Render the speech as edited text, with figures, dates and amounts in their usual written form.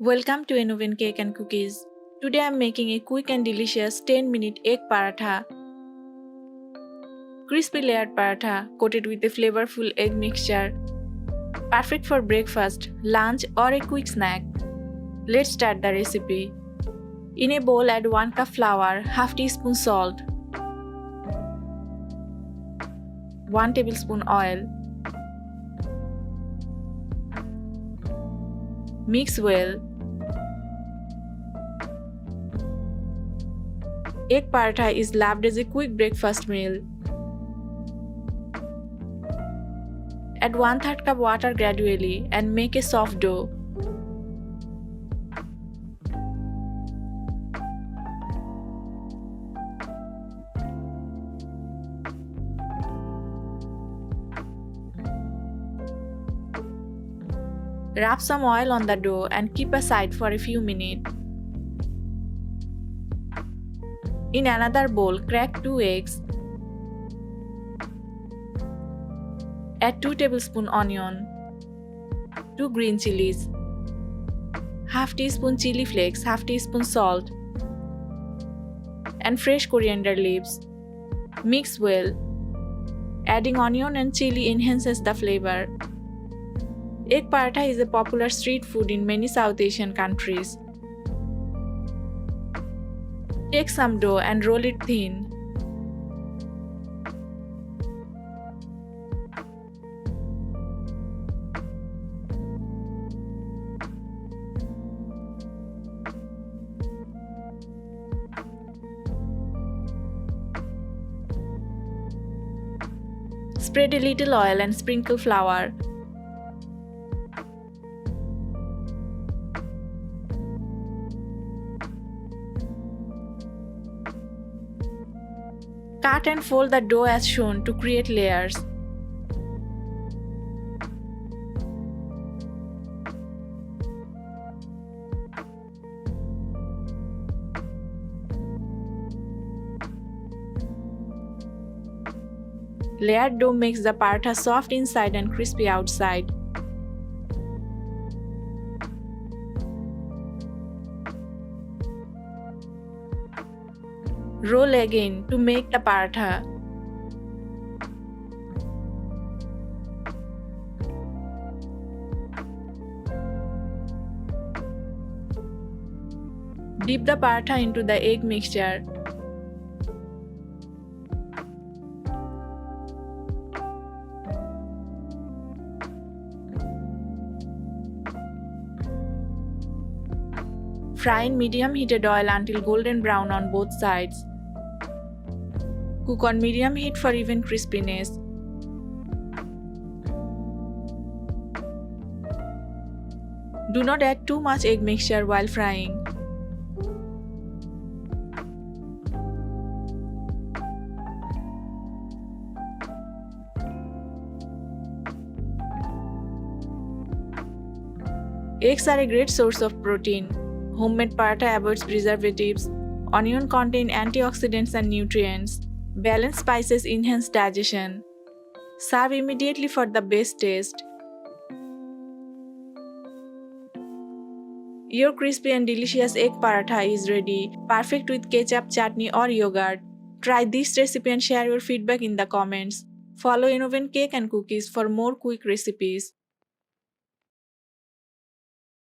Welcome to Oven Cake and Cookies. Today I am making a quick and delicious 10-minute egg paratha. Crispy layered paratha coated with a flavorful egg mixture. Perfect for breakfast, lunch or a quick snack. Let's start the recipe. In a bowl add 1 cup flour, half teaspoon salt, 1 tablespoon oil. Mix well. Egg paratha is loved as a quick breakfast meal. Add 1/3 cup water gradually and make a soft dough. Rub some oil on the dough and keep aside for a few minutes. In another bowl, crack 2 eggs. Add 2 tablespoon onion, 2 green chilies, half teaspoon chili flakes, half teaspoon salt, and fresh coriander leaves. Mix well. Adding onion and chili enhances the flavor. Egg paratha is a popular street food in many South Asian countries. Take some dough and roll it thin. Spread a little oil and sprinkle flour. Cut and fold the dough as shown to create layers. Layered dough makes the paratha soft inside and crispy outside. Roll again to make the paratha. Dip the paratha into the egg mixture. Fry in medium heated oil until golden brown on both sides. Cook on medium heat for even crispiness. Do not add too much egg mixture while frying. Eggs are a great source of protein. Homemade paratha avoids preservatives. Onion contain antioxidants and nutrients. Balanced spices enhance digestion. Serve immediately for the best taste. Your crispy and delicious egg paratha is ready, perfect with ketchup, chutney or yogurt. Try this recipe and share your feedback in the comments. Follow Oven Cake and Cookies for more quick recipes.